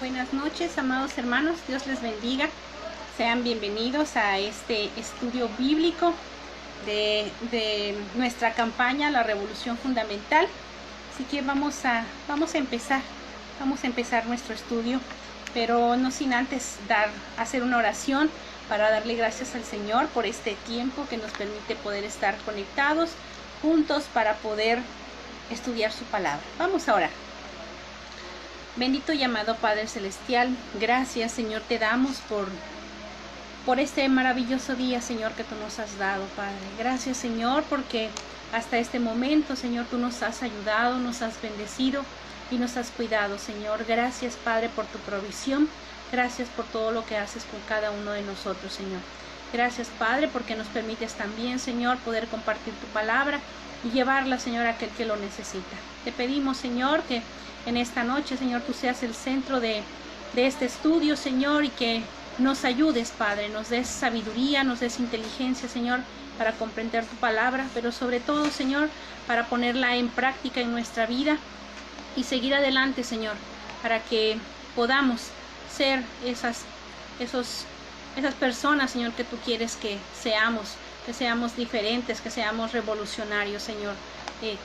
Buenas noches, amados hermanos, Dios les bendiga. Sean bienvenidos a este estudio bíblico de nuestra campaña La Revolución Fundamental. Así que vamos a empezar nuestro estudio, pero no sin antes hacer una oración para darle gracias al Señor por este tiempo que nos permite poder estar conectados juntos para poder estudiar su palabra. Vamos a orar. Bendito y amado Padre Celestial, gracias Señor te damos por este maravilloso día, Señor, que tú nos has dado, Padre. Gracias Señor porque hasta este momento, Señor, tú nos has ayudado, nos has bendecido y nos has cuidado, Señor. Gracias Padre por tu provisión, gracias por todo lo que haces con cada uno de nosotros, Señor. Gracias Padre porque nos permites también, Señor, poder compartir tu palabra y llevarla, Señor, a aquel que lo necesita. Te pedimos, Señor, que en esta noche, Señor, tú seas el centro de este estudio, Señor, y que nos ayudes, Padre, nos des sabiduría, nos des inteligencia, Señor, para comprender tu palabra, pero sobre todo, Señor, para ponerla en práctica en nuestra vida y seguir adelante, Señor, para que podamos ser esas personas, Señor, que tú quieres que seamos diferentes, que seamos revolucionarios, Señor,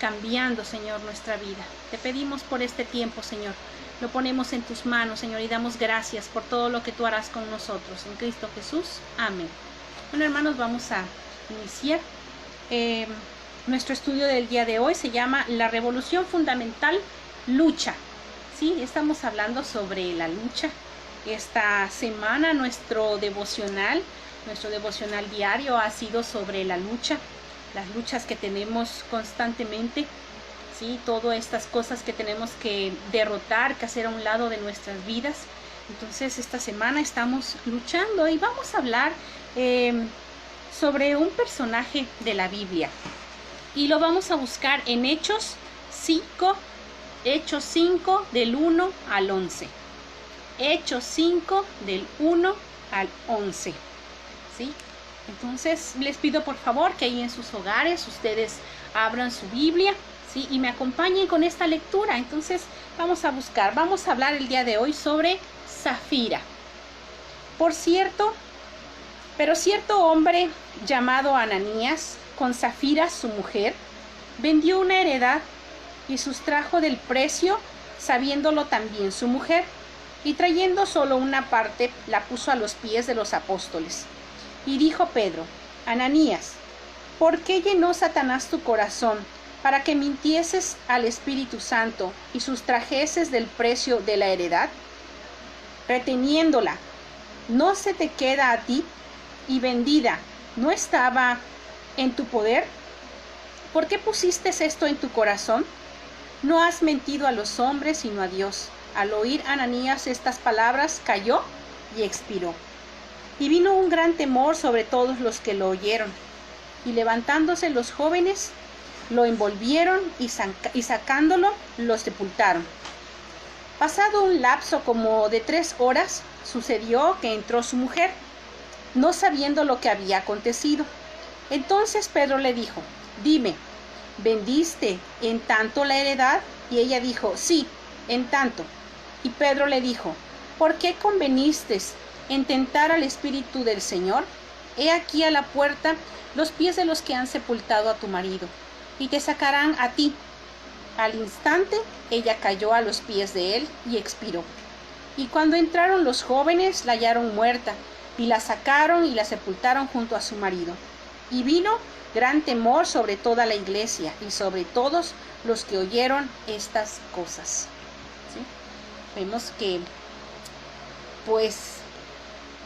cambiando, Señor, nuestra vida. Te pedimos por este tiempo, Señor. Lo ponemos en tus manos, Señor, y damos gracias por todo lo que tú harás con nosotros. En Cristo Jesús. Amén. Bueno, hermanos, vamos a iniciar. Nuestro estudio del día de hoy se llama La Revolución Fundamental, Lucha. Sí, estamos hablando sobre la lucha. Esta semana nuestro devocional diario ha sido sobre la lucha, las luchas que tenemos constantemente, ¿sí? Todas estas cosas que tenemos que derrotar, que hacer a un lado de nuestras vidas. Entonces esta semana estamos luchando y vamos a hablar sobre un personaje de la Biblia. Y lo vamos a buscar en Hechos 5 del 1 al 11. Hechos 5 del 1 al 11. ¿Sí? Entonces les pido por favor que ahí en sus hogares ustedes abran su Biblia, ¿sí? Y me acompañen con esta lectura. Entonces vamos a hablar el día de hoy sobre Safira. Pero cierto hombre llamado Ananías, con Safira su mujer, vendió una heredad y sustrajo del precio, sabiéndolo también su mujer, y trayendo solo una parte, la puso a los pies de los apóstoles. Y dijo Pedro: Ananías, ¿por qué llenó Satanás tu corazón para que mintieses al Espíritu Santo y sustrajeses del precio de la heredad? Reteniéndola, ¿no se te queda a ti? Y vendida, ¿no estaba en tu poder? ¿Por qué pusiste esto en tu corazón? No has mentido a los hombres, sino a Dios. Al oír Ananías estas palabras, cayó y expiró. Y vino un gran temor sobre todos los que lo oyeron. Y levantándose los jóvenes, lo envolvieron y sacándolo, lo sepultaron. Pasado un lapso como de 3 horas, sucedió que entró su mujer, no sabiendo lo que había acontecido. Entonces Pedro le dijo: Dime, ¿vendiste en tanto la heredad? Y ella dijo: Sí, en tanto. Y Pedro le dijo: ¿Por qué conveniste en tentar al Espíritu del Señor? He aquí a la puerta los pies de los que han sepultado a tu marido, y te sacarán a ti. Al instante ella cayó a los pies de él y expiró. Y cuando entraron los jóvenes, la hallaron muerta, y la sacaron y la sepultaron junto a su marido. Y vino gran temor sobre toda la iglesia y sobre todos los que oyeron estas cosas. ¿Sí? Vemos que pues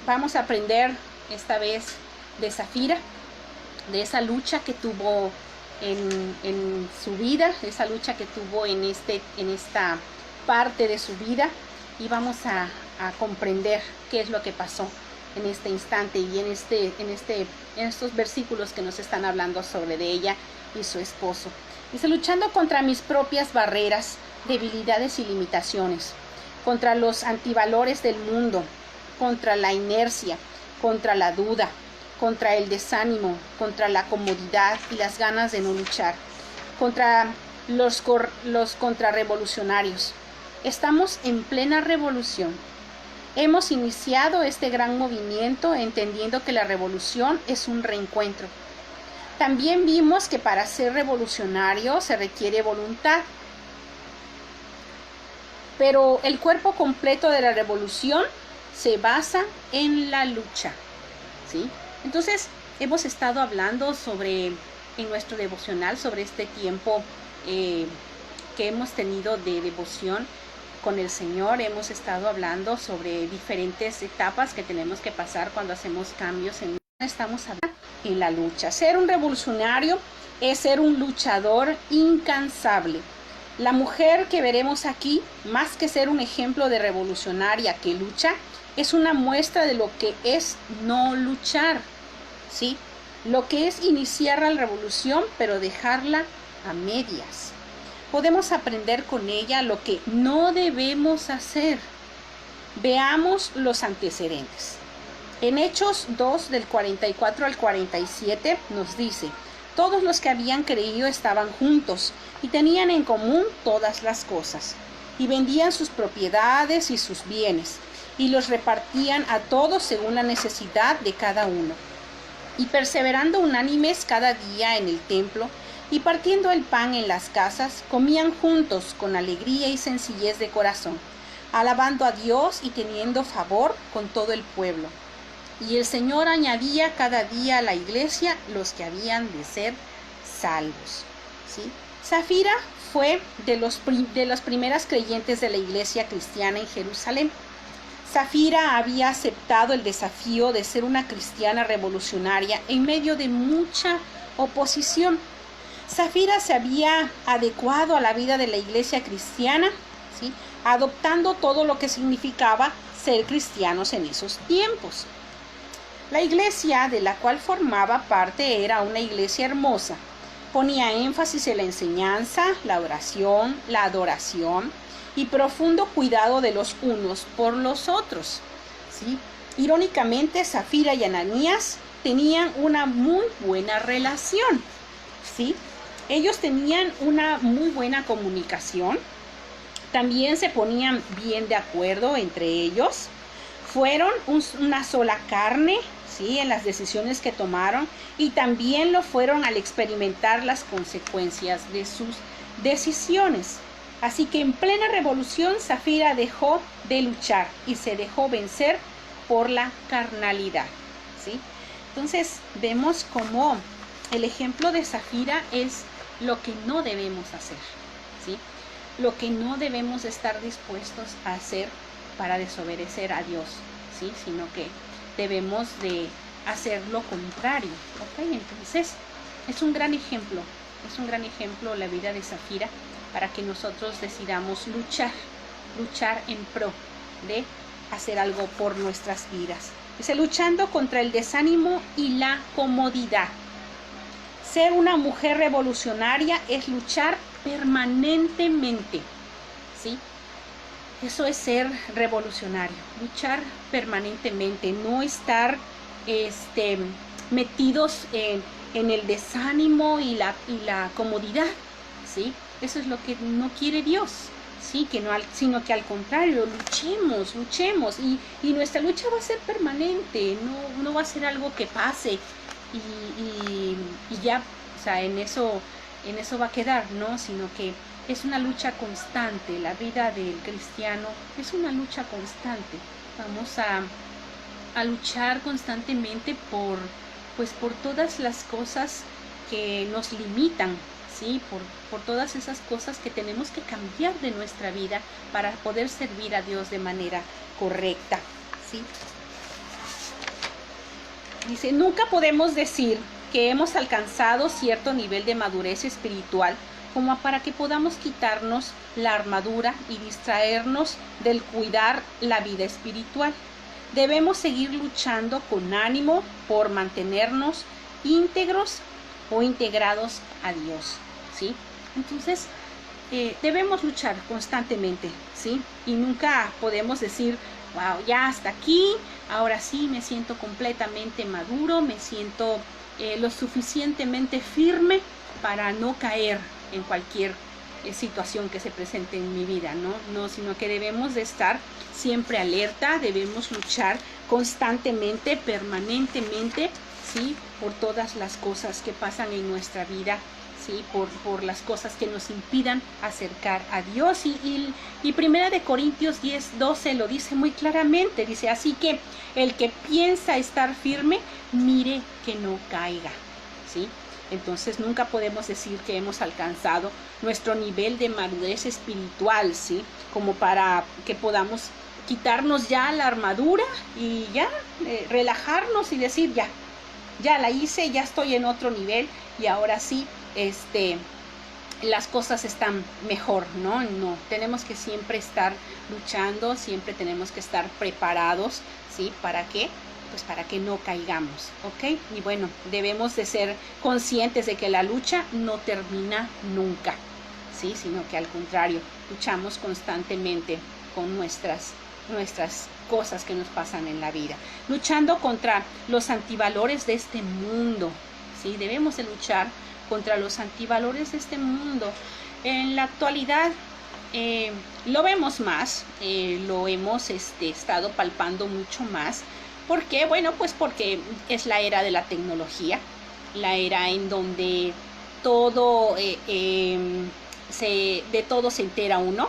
vamos a aprender esta vez de Safira, de esa lucha que tuvo en su vida, esa lucha que tuvo en esta parte de su vida, y vamos a comprender qué es lo que pasó en este instante y en estos versículos que nos están hablando sobre de ella y su esposo. Dice: luchando contra mis propias barreras, debilidades y limitaciones, contra los antivalores del mundo, contra la inercia, contra la duda, contra el desánimo, contra la comodidad y las ganas de no luchar, contra los contrarrevolucionarios, Estamos en plena revolución. Hemos iniciado este gran movimiento entendiendo que la revolución es un reencuentro. También vimos que para ser revolucionario se requiere voluntad. Pero el cuerpo completo de la revolución se basa en la lucha, ¿sí? Entonces, hemos estado hablando en nuestro devocional, sobre este tiempo que hemos tenido de devoción con el Señor. Hemos estado hablando sobre diferentes etapas que tenemos que pasar cuando hacemos cambios. Estamos hablando en la lucha. Ser un revolucionario es ser un luchador incansable. La mujer que veremos aquí, más que ser un ejemplo de revolucionaria que lucha, es una muestra de lo que es no luchar, ¿sí? Lo que es iniciar la revolución, pero dejarla a medias. Podemos aprender con ella lo que no debemos hacer. Veamos los antecedentes. En Hechos 2, del 44 al 47, nos dice: todos los que habían creído estaban juntos y tenían en común todas las cosas, y vendían sus propiedades y sus bienes, y los repartían a todos según la necesidad de cada uno. Y perseverando unánimes cada día en el templo, y partiendo el pan en las casas, comían juntos con alegría y sencillez de corazón, alabando a Dios y teniendo favor con todo el pueblo. Y el Señor añadía cada día a la iglesia los que habían de ser salvos, ¿sí? Safira fue de las primeras creyentes de la iglesia cristiana en Jerusalén. Safira había aceptado el desafío de ser una cristiana revolucionaria en medio de mucha oposición. Safira se había adecuado a la vida de la iglesia cristiana, ¿sí?, adoptando todo lo que significaba ser cristianos en esos tiempos. La iglesia de la cual formaba parte era una iglesia hermosa. Ponía énfasis en la enseñanza, la oración, la adoración y profundo cuidado de los unos por los otros, ¿sí? Irónicamente, Safira y Ananías tenían una muy buena relación, ¿sí? Ellos tenían una muy buena comunicación. También se ponían bien de acuerdo entre ellos. Fueron una sola carne, ¿sí?, en las decisiones que tomaron, y también lo fueron al experimentar las consecuencias de sus decisiones. Así que en plena revolución, Safira dejó de luchar y se dejó vencer por la carnalidad, ¿sí? Entonces vemos cómo el ejemplo de Safira es lo que no debemos hacer, ¿sí? Lo que no debemos estar dispuestos a hacer para desobedecer a Dios, ¿sí? Sino que debemos de hacer lo contrario, ¿ok? Entonces, es un gran ejemplo la vida de Safira, para que nosotros decidamos luchar en pro de hacer algo por nuestras vidas. Dice: luchando contra el desánimo y la comodidad. Ser una mujer revolucionaria es luchar permanentemente, ¿sí? Eso es ser revolucionario, luchar permanentemente, no estar metidos en el desánimo y la comodidad, ¿sí? Eso es lo que no quiere Dios, ¿sí? Sino que al contrario, luchemos y nuestra lucha va a ser permanente, no va a ser algo que pase y ya, o sea, en eso va a quedar, ¿no? Sino que es una lucha constante. La vida del cristiano es una lucha constante. Vamos a luchar constantemente por todas las cosas que nos limitan, ¿sí? Por todas esas cosas que tenemos que cambiar de nuestra vida para poder servir a Dios de manera correcta, ¿sí? Dice: nunca podemos decir que hemos alcanzado cierto nivel de madurez espiritual como para que podamos quitarnos la armadura y distraernos del cuidar la vida espiritual. Debemos seguir luchando con ánimo por mantenernos íntegros o integrados a Dios, ¿sí? Entonces, debemos luchar constantemente, ¿sí? Y nunca podemos decir: wow, ya hasta aquí, ahora sí me siento completamente maduro, me siento lo suficientemente firme para no caer en cualquier situación que se presente en mi vida, no, sino que debemos de estar siempre alerta, debemos luchar constantemente, permanentemente, ¿sí? Por todas las cosas que pasan en nuestra vida, ¿sí? Por las cosas que nos impidan acercar a Dios. Y Primera de Corintios 10:12 lo dice muy claramente, dice, así que el que piensa estar firme, mire que no caiga, ¿sí? Entonces nunca podemos decir que hemos alcanzado nuestro nivel de madurez espiritual, ¿sí? Como para que podamos quitarnos ya la armadura y ya relajarnos y decir, ya la hice, ya estoy en otro nivel y ahora sí, las cosas están mejor, ¿no? No, tenemos que siempre estar luchando, siempre tenemos que estar preparados, ¿sí? ¿Para qué? Pues para que no caigamos, ¿ok? Y bueno, debemos de ser conscientes de que la lucha no termina nunca, ¿sí? Sino que al contrario, luchamos constantemente con nuestras cosas que nos pasan en la vida, luchando contra los antivalores de este mundo, ¿sí? Debemos de luchar contra los antivalores de este mundo. En la actualidad lo vemos más, lo hemos estado palpando mucho más. ¿Por qué? Bueno, pues porque es la era de la tecnología, la era en donde todo, de todo se entera uno,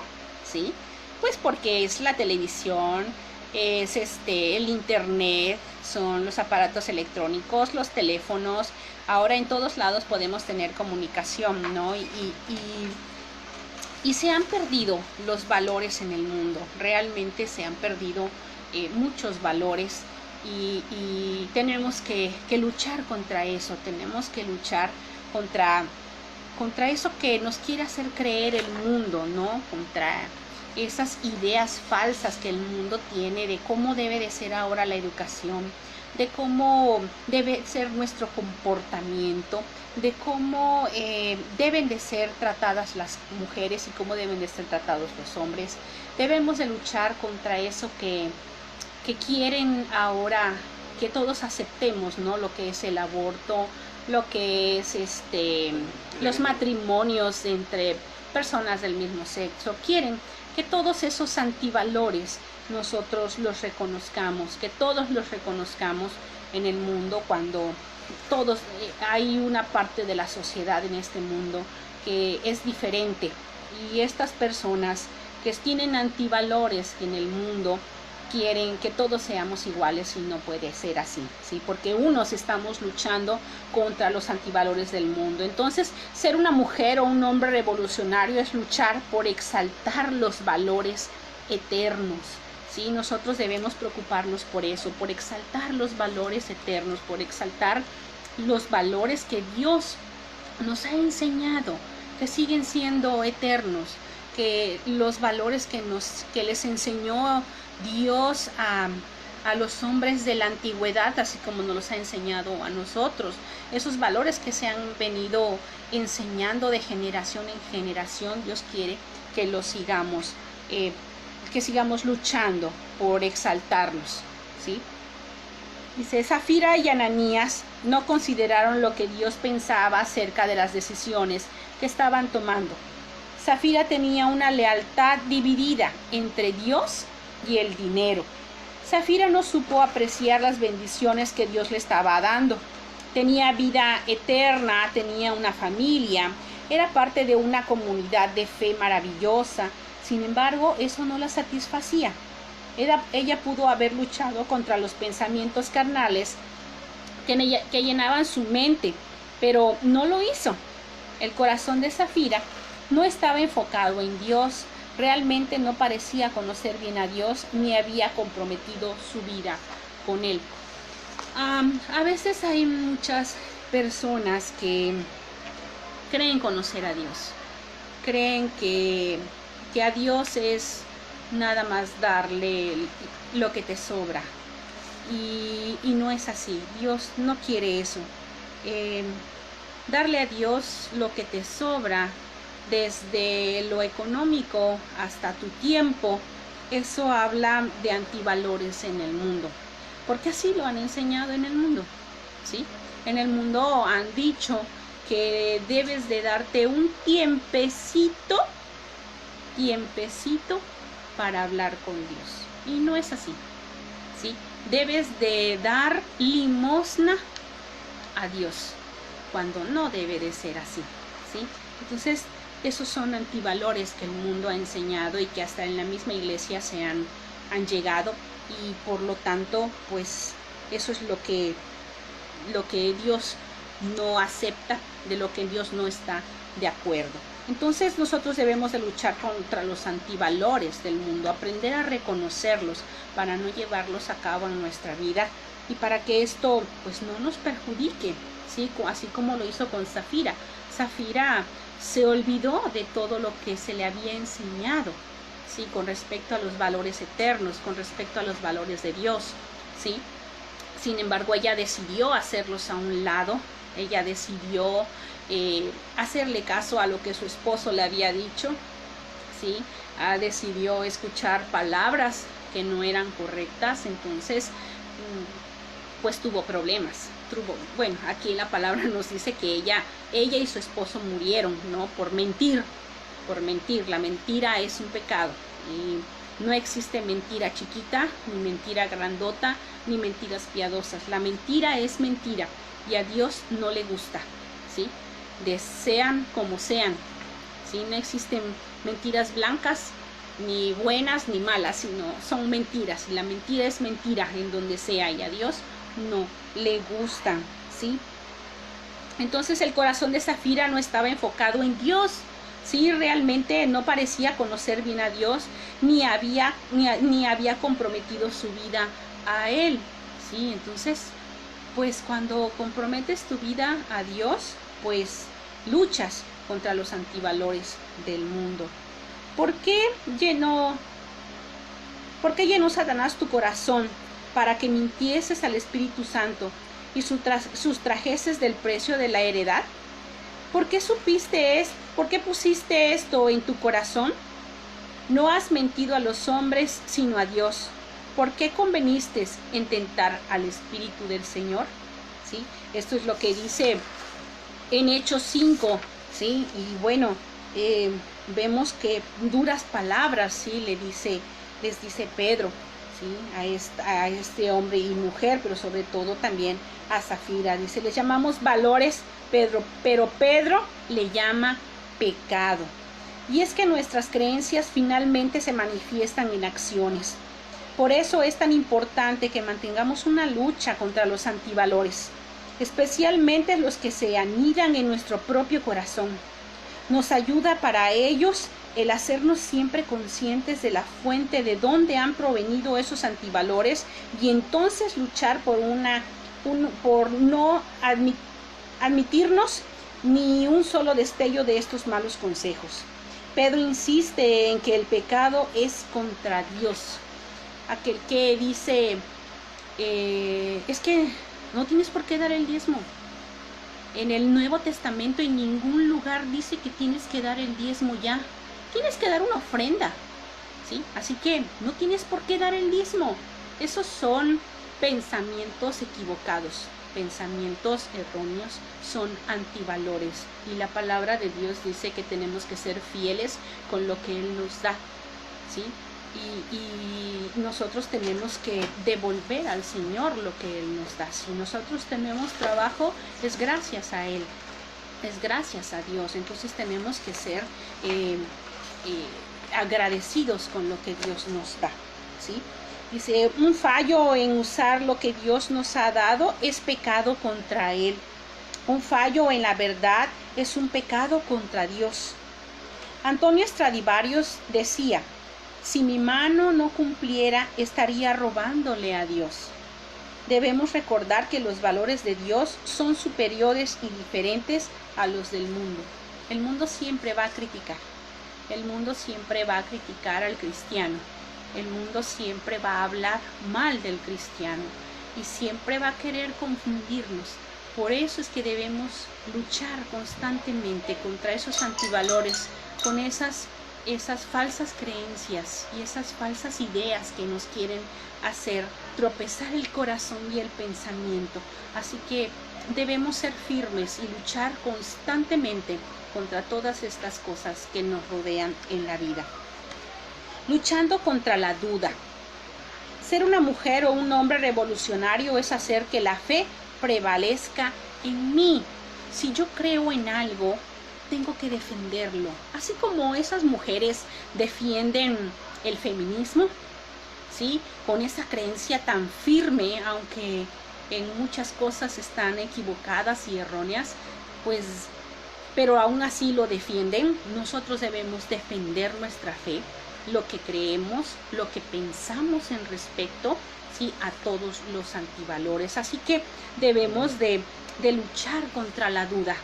¿sí? Pues porque es la televisión, es el internet, son los aparatos electrónicos, los teléfonos. Ahora en todos lados podemos tener comunicación, ¿no? Y se han perdido los valores en el mundo, realmente se han perdido muchos valores y tenemos que luchar contra eso, tenemos que luchar contra eso que nos quiere hacer creer el mundo, ¿no? Contra esas ideas falsas que el mundo tiene de cómo debe de ser ahora la educación, de cómo debe ser nuestro comportamiento, de cómo deben de ser tratadas las mujeres y cómo deben de ser tratados los hombres. Debemos de luchar contra eso que quieren ahora que todos aceptemos, ¿no? Lo que es el aborto, lo que es los matrimonios entre personas del mismo sexo. Quieren que todos esos antivalores nosotros los reconozcamos, que todos los reconozcamos en el mundo, cuando todos, hay una parte de la sociedad en este mundo que es diferente, y estas personas que tienen antivalores en el mundo quieren que todos seamos iguales y no puede ser así, ¿sí? Porque unos estamos luchando contra los antivalores del mundo. Entonces, ser una mujer o un hombre revolucionario es luchar por exaltar los valores eternos, ¿sí? Nosotros debemos preocuparnos por eso, por exaltar los valores eternos, por exaltar los valores que Dios nos ha enseñado, que siguen siendo eternos, que los valores que les enseñó Dios a los hombres de la antigüedad, así como nos los ha enseñado a nosotros, esos valores que se han venido enseñando de generación en generación. Dios quiere que los sigamos, que sigamos luchando por exaltarlos, ¿sí? Dice, Safira y Ananías no consideraron lo que Dios pensaba acerca de las decisiones que estaban tomando. Safira tenía una lealtad dividida entre Dios y el dinero. Safira no supo apreciar las bendiciones que Dios le estaba dando. Tenía vida eterna, tenía una familia, era parte de una comunidad de fe maravillosa. Sin embargo, eso no la satisfacía. Ella pudo haber luchado contra los pensamientos carnales que llenaban su mente, pero no lo hizo. El corazón de Safira no estaba enfocado en Dios, realmente no parecía conocer bien a Dios ni había comprometido su vida con Él. A veces hay muchas personas que creen conocer a Dios, creen que a Dios es nada más darle lo que te sobra, y no es así. Dios no quiere eso. Darle a Dios lo que te sobra, desde lo económico hasta tu tiempo, eso habla de antivalores en el mundo, porque así lo han enseñado en el mundo, ¿sí? En el mundo han dicho que debes de darte un tiempecito para hablar con Dios. Y no es así, ¿sí? Debes de dar limosna a Dios, cuando no debe de ser así, ¿sí? Entonces, esos son antivalores que el mundo ha enseñado y que hasta en la misma iglesia se han llegado, y por lo tanto, pues, eso es lo que Dios no acepta, de lo que Dios no está de acuerdo. Entonces nosotros debemos de luchar contra los antivalores del mundo, aprender a reconocerlos para no llevarlos a cabo en nuestra vida y para que esto pues no nos perjudique, ¿sí? Así como lo hizo con Zafira. Zafira se olvidó de todo lo que se le había enseñado, ¿sí? Con respecto a los valores eternos, con respecto a los valores de Dios, ¿sí? Sin embargo, ella decidió hacerlos a un lado. Ella decidió hacerle caso a lo que su esposo le había dicho, ¿sí? Decidió escuchar palabras que no eran correctas. Entonces, pues tuvo problemas. Bueno, aquí la palabra nos dice que ella y su esposo murieron, ¿no? Por mentir. La mentira es un pecado. Y no existe mentira chiquita, ni mentira grandota, ni mentiras piadosas. La mentira es mentira y a Dios no le gusta, ¿sí? Sean como sean, ¿sí? No existen mentiras blancas, ni buenas ni malas, sino son mentiras. Y la mentira es mentira en donde sea, y a Dios no le gusta, ¿sí? Entonces el corazón de Zafira no estaba enfocado en Dios, ¿sí? Realmente no parecía conocer bien a Dios, ni había comprometido su vida a Él, ¿sí? Entonces, pues cuando comprometes tu vida a Dios, pues luchas contra los antivalores del mundo. ¿Por qué llenó Satanás tu corazón? Para que mintieses al Espíritu Santo y sustrajeses del precio de la heredad. ¿Por qué pusiste esto en tu corazón? No has mentido a los hombres, sino a Dios. ¿Por qué conveniste en tentar al Espíritu del Señor? ¿Sí? Esto es lo que dice en Hechos 5, ¿sí? Y bueno, vemos que duras palabras, ¿sí? les dice Pedro, ¿sí? a este hombre y mujer, pero sobre todo también a Zafira. Dice, les llamamos valores, pero Pedro le llama pecado. Y es que nuestras creencias finalmente se manifiestan en acciones. Por eso es tan importante que mantengamos una lucha contra los antivalores, especialmente los que se anidan en nuestro propio corazón. Nos ayuda para ellos el hacernos siempre conscientes de la fuente de donde han provenido esos antivalores, y entonces luchar por no admitirnos ni un solo destello de estos malos consejos. Pedro insiste en que el pecado es contra Dios. Aquel que dice, es que no tienes por qué dar el diezmo. En el Nuevo Testamento en ningún lugar dice que tienes que dar el diezmo ya. Tienes que dar una ofrenda, ¿sí? Así que no tienes por qué dar el diezmo. Esos son pensamientos equivocados, pensamientos erróneos, son antivalores. Y la palabra de Dios dice que tenemos que ser fieles con lo que Él nos da, ¿sí? Y nosotros tenemos que devolver al Señor lo que Él nos da. Si nosotros tenemos trabajo, es gracias a Él, es gracias a Dios. Entonces tenemos que ser agradecidos con lo que Dios nos da, ¿sí? Dice, un fallo en usar lo que Dios nos ha dado es pecado contra Él. Un fallo en la verdad es un pecado contra Dios. Antonio Stradivarius decía, si mi mano no cumpliera, estaría robándole a Dios. Debemos recordar que los valores de Dios son superiores y diferentes a los del mundo. El mundo siempre va a criticar. El mundo siempre va a criticar al cristiano. El mundo siempre va a hablar mal del cristiano y siempre va a querer confundirnos. Por eso es que debemos luchar constantemente contra esos antivalores, con esas falsas creencias y esas falsas ideas que nos quieren hacer tropezar el corazón y el pensamiento. Así que debemos ser firmes y luchar constantemente contra todas estas cosas que nos rodean en la vida. Luchando contra la duda. Ser una mujer o un hombre revolucionario es hacer que la fe prevalezca en mí. Si yo creo en algo, tengo que defenderlo. Así como esas mujeres defienden el feminismo, ¿sí? Con esa creencia tan firme, aunque en muchas cosas están equivocadas y erróneas, pues, pero aún así lo defienden. Nosotros debemos defender nuestra fe, lo que creemos, lo que pensamos en respecto, ¿sí? A todos los antivalores. Así que debemos de luchar contra la duda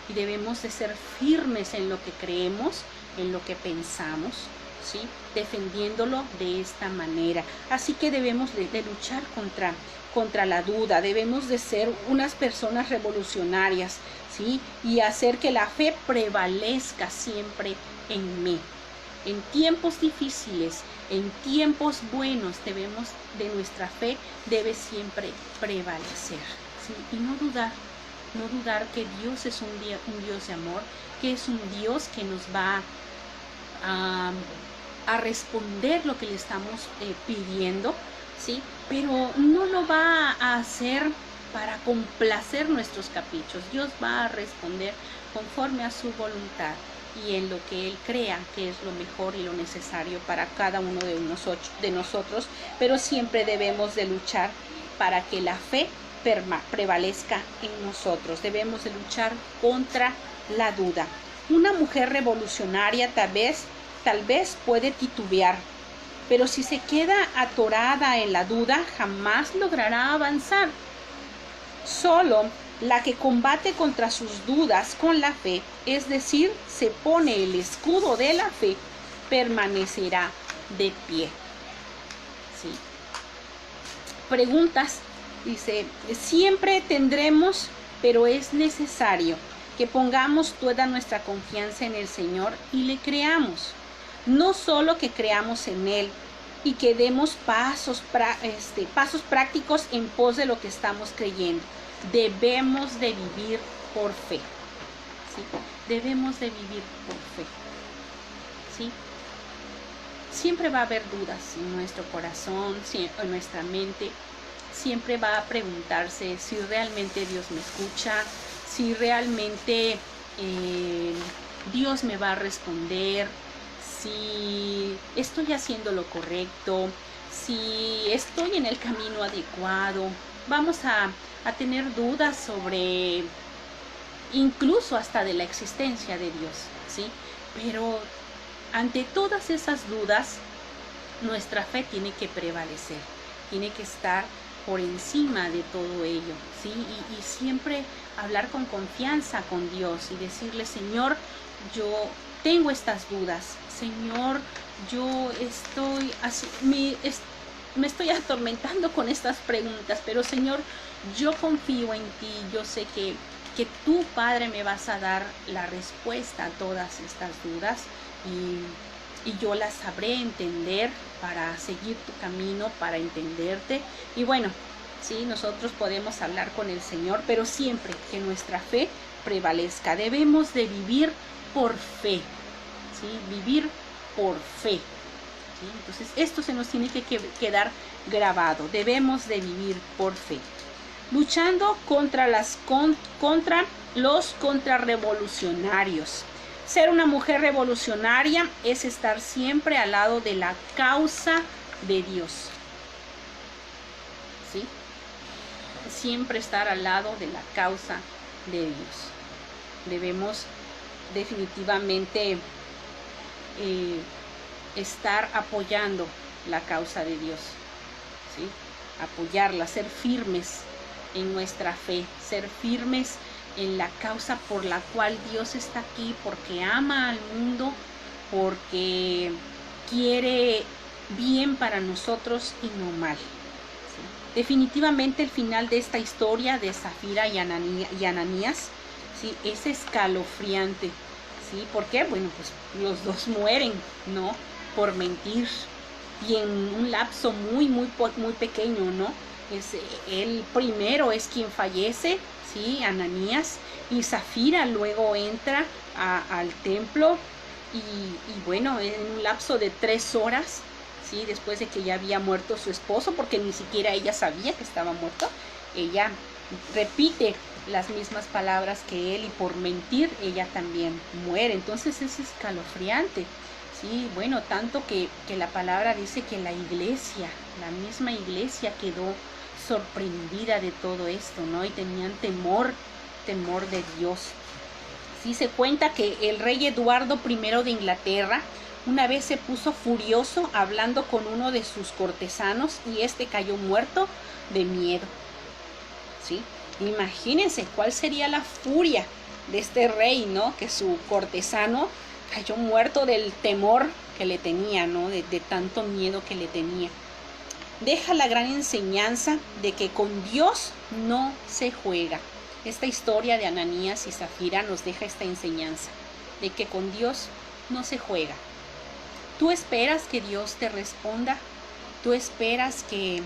y debemos de ser firmes en lo que creemos, en lo que pensamos, ¿sí? Defendiéndolo de esta manera. Así que debemos de luchar contra la duda, debemos de ser unas personas revolucionarias, ¿sí? Y hacer que la fe prevalezca siempre en mí. En tiempos difíciles, en tiempos buenos, de nuestra fe debe siempre prevalecer, ¿sí? Y no dudar que Dios es un Dios de amor, que es un Dios que nos va a responder lo que le estamos pidiendo, ¿sí? Pero no lo va a hacer para complacer nuestros caprichos. Dios va a responder conforme a su voluntad y en lo que Él crea que es lo mejor y lo necesario para cada uno de nosotros, pero siempre debemos de luchar para que la fe prevalezca en nosotros. Debemos de luchar contra la duda. Una mujer revolucionaria tal vez puede titubear, pero si se queda atorada en la duda, jamás logrará avanzar. Solo la que combate contra sus dudas con la fe, es decir, se pone el escudo de la fe, permanecerá de pie. ¿Sí? Preguntas. Dice, siempre tendremos, pero es necesario que pongamos toda nuestra confianza en el Señor y le creamos. No solo que creamos en Él y que demos pasos prácticos en pos de lo que estamos creyendo. Debemos de vivir por fe, ¿sí? Debemos de vivir por fe, ¿sí? Siempre va a haber dudas en nuestro corazón, en nuestra mente. Siempre va a preguntarse si realmente Dios me escucha, si realmente Dios me va a responder, si estoy haciendo lo correcto, si estoy en el camino adecuado. Vamos a tener dudas sobre, incluso hasta de la existencia de Dios, ¿sí? Pero ante todas esas dudas, nuestra fe tiene que prevalecer, tiene que estar por encima de todo ello, ¿sí? Y siempre hablar con confianza con Dios y decirle, Señor, yo tengo estas dudas, Señor, yo estoy así, me estoy atormentando con estas preguntas, pero Señor, yo confío en ti, yo sé que tú, Padre, me vas a dar la respuesta a todas estas dudas y yo las sabré entender para seguir tu camino, para entenderte. Y bueno, sí, nosotros podemos hablar con el Señor, pero siempre que nuestra fe prevalezca. Debemos de vivir por fe, ¿sí? Vivir por fe. ¿Sí? Entonces esto se nos tiene que quedar grabado. Debemos de vivir por fe. Luchando contra los contrarrevolucionarios. Ser una mujer revolucionaria es estar siempre al lado de la causa de Dios. ¿Sí? Siempre estar al lado de la causa de Dios. Debemos definitivamente estar apoyando la causa de Dios, ¿sí? Apoyarla, ser firmes en nuestra fe, ser firmes en la causa por la cual Dios está aquí, porque ama al mundo, porque quiere bien para nosotros y no mal. ¿Sí? Definitivamente el final de esta historia de Zafira y Ananías, ¿sí? Es escalofriante. ¿Sí? ¿Por qué? Bueno, pues los dos mueren, ¿no? Por mentir y en un lapso muy pequeño, ¿no? él primero es quien fallece, ¿sí? Ananías, y Zafira luego entra al templo y bueno, en un lapso de 3 horas, ¿sí? Después de que ya había muerto su esposo, porque ni siquiera ella sabía que estaba muerto, ella repite las mismas palabras que él y por mentir ella también muere. Entonces es escalofriante. Sí, bueno, tanto que la palabra dice que la iglesia, la misma iglesia quedó sorprendida de todo esto, ¿no? Y tenían temor de Dios. Sí, se cuenta que el rey Eduardo I de Inglaterra una vez se puso furioso hablando con uno de sus cortesanos y este cayó muerto de miedo. ¿Sí? Imagínense cuál sería la furia de este rey, ¿no? Que su cortesano cayó muerto del temor que le tenía, ¿no? De tanto miedo que le tenía. Deja la gran enseñanza de que con Dios no se juega. Esta historia de Ananías y Zafira nos deja esta enseñanza de que con Dios no se juega. ¿Tú esperas que Dios te responda? ¿Tú esperas que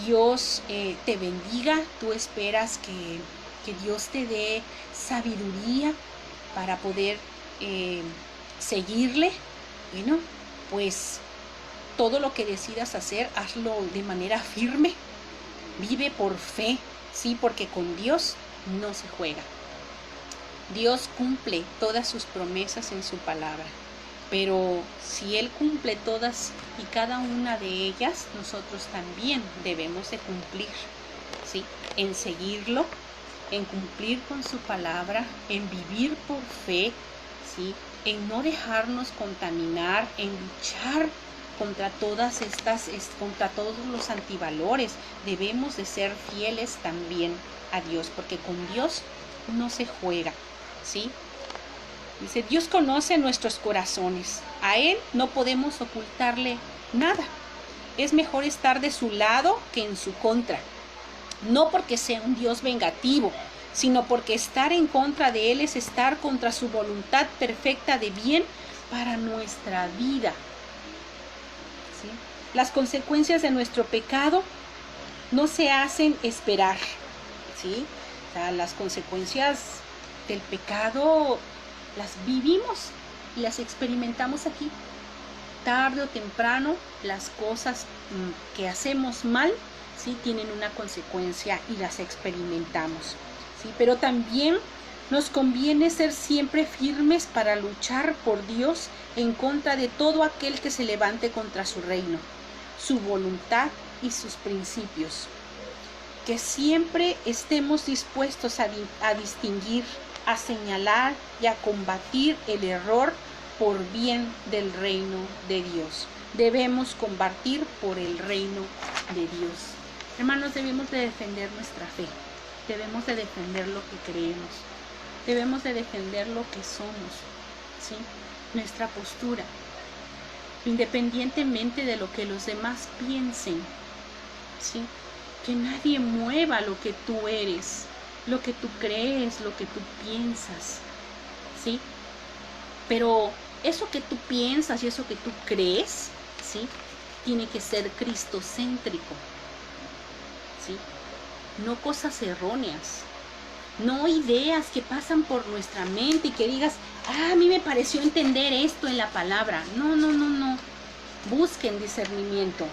Dios te bendiga? ¿Tú esperas que Dios te dé sabiduría para poder seguirle? Bueno, pues todo lo que decidas hacer, hazlo de manera firme. Vive por fe, sí, porque con Dios no se juega. Dios cumple todas sus promesas en su palabra. Pero si Él cumple todas y cada una de ellas, nosotros también debemos de cumplir, ¿sí? En seguirlo, en cumplir con su palabra, en vivir por fe, ¿sí? En no dejarnos contaminar, en luchar contra contra todos los antivalores. Debemos de ser fieles también a Dios, porque con Dios no se juega, ¿sí? Dice, Dios conoce nuestros corazones. A Él no podemos ocultarle nada. Es mejor estar de su lado que en su contra. No porque sea un Dios vengativo, sino porque estar en contra de Él es estar contra su voluntad perfecta de bien para nuestra vida. ¿Sí? Las consecuencias de nuestro pecado no se hacen esperar. ¿Sí? O sea, las consecuencias del pecado las vivimos y las experimentamos aquí. Tarde o temprano, las cosas que hacemos mal, ¿sí? Tienen una consecuencia y las experimentamos, ¿sí? Pero también nos conviene ser siempre firmes para luchar por Dios en contra de todo aquel que se levante contra su reino, su voluntad y sus principios. Que siempre estemos dispuestos a distinguir, a señalar y a combatir el error por bien del reino de Dios. Debemos combatir por el reino de Dios. Hermanos, debemos de defender nuestra fe. Debemos de defender lo que creemos. Debemos de defender lo que somos, ¿sí? Nuestra postura, independientemente de lo que los demás piensen, ¿sí? Que nadie mueva lo que tú eres, lo que tú crees, lo que tú piensas, ¿sí? Pero eso que tú piensas y eso que tú crees, ¿sí? Tiene que ser cristocéntrico, ¿sí? No cosas erróneas, no ideas que pasan por nuestra mente y que digas, a mí me pareció entender esto en la palabra. No. Busquen discernimiento,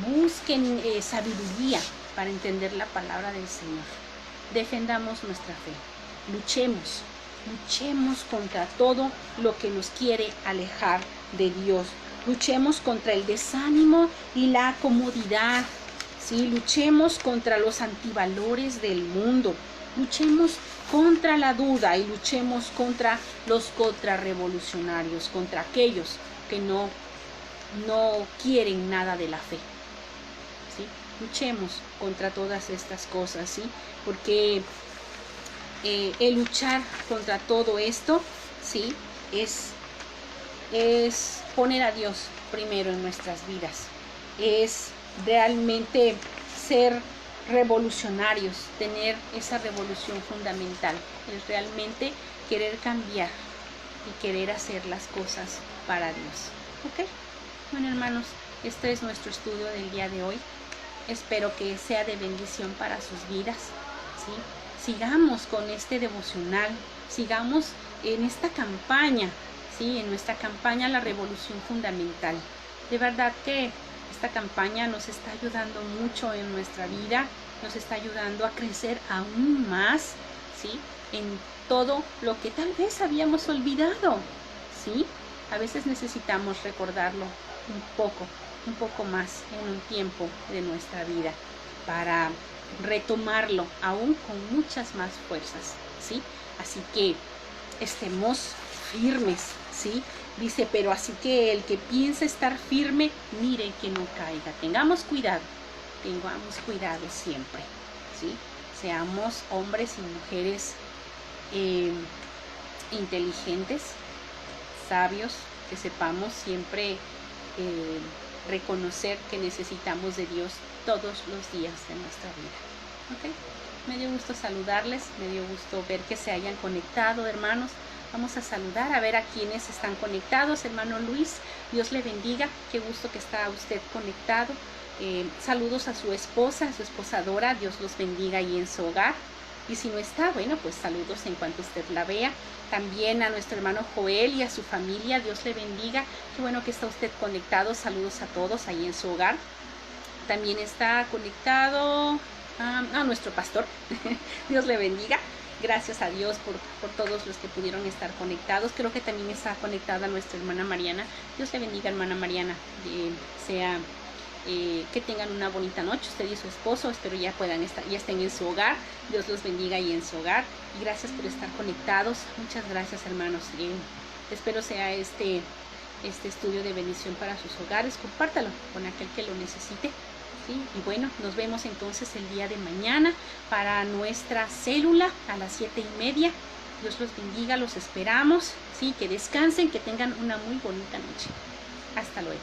busquen sabiduría para entender la palabra del Señor. Defendamos nuestra fe, luchemos contra todo lo que nos quiere alejar de Dios. Luchemos contra el desánimo y la comodidad, ¿sí? Luchemos contra los antivalores del mundo. Luchemos contra la duda y luchemos contra los contrarrevolucionarios, contra aquellos que no quieren nada de la fe, ¿sí? Luchemos contra todas estas cosas, ¿sí? Porque el luchar contra todo esto, ¿sí? Es poner a Dios primero en nuestras vidas. Es realmente ser revolucionarios, tener esa revolución fundamental. Es realmente querer cambiar y querer hacer las cosas para Dios. ¿Ok? Bueno, hermanos, este es nuestro estudio del día de hoy. Espero que sea de bendición para sus vidas, ¿sí? Sigamos con este devocional, sigamos en esta campaña, ¿sí? En nuestra campaña La Revolución Fundamental. De verdad que esta campaña nos está ayudando mucho en nuestra vida, nos está ayudando a crecer aún más, ¿sí? En todo lo que tal vez habíamos olvidado, ¿sí? A veces necesitamos recordarlo un poco más en un tiempo de nuestra vida para retomarlo aún con muchas más fuerzas, ¿sí? Así que estemos firmes, ¿sí? Dice, pero así que el que piensa estar firme, mire que no caiga. Tengamos cuidado siempre, ¿sí? Seamos hombres y mujeres inteligentes, sabios, que sepamos siempre reconocer que necesitamos de Dios todos los días de nuestra vida. ¿Okay? Me dio gusto saludarles, me dio gusto ver que se hayan conectado, hermanos. Vamos a saludar, a ver a quienes están conectados. Hermano Luis, Dios le bendiga, qué gusto que está usted conectado. Saludos a su esposa Dora, Dios los bendiga ahí en su hogar. Y si no está, bueno, pues saludos en cuanto usted la vea. También a nuestro hermano Joel y a su familia, Dios le bendiga. Qué bueno que está usted conectado, saludos a todos ahí en su hogar. También está conectado a nuestro pastor, Dios le bendiga. Gracias a Dios por todos los que pudieron estar conectados. Creo que también está conectada nuestra hermana Mariana. Dios le bendiga, hermana Mariana. Que tengan una bonita noche usted y su esposo. Espero ya estén en su hogar. Dios los bendiga y en su hogar. Y gracias por estar conectados. Muchas gracias, hermanos. Espero sea este estudio de bendición para sus hogares. Compártalo con aquel que lo necesite. ¿Sí? Y bueno, nos vemos entonces el día de mañana para nuestra célula a las 7:30. Dios los bendiga, los esperamos. ¿Sí? Que descansen, que tengan una muy bonita noche. Hasta luego.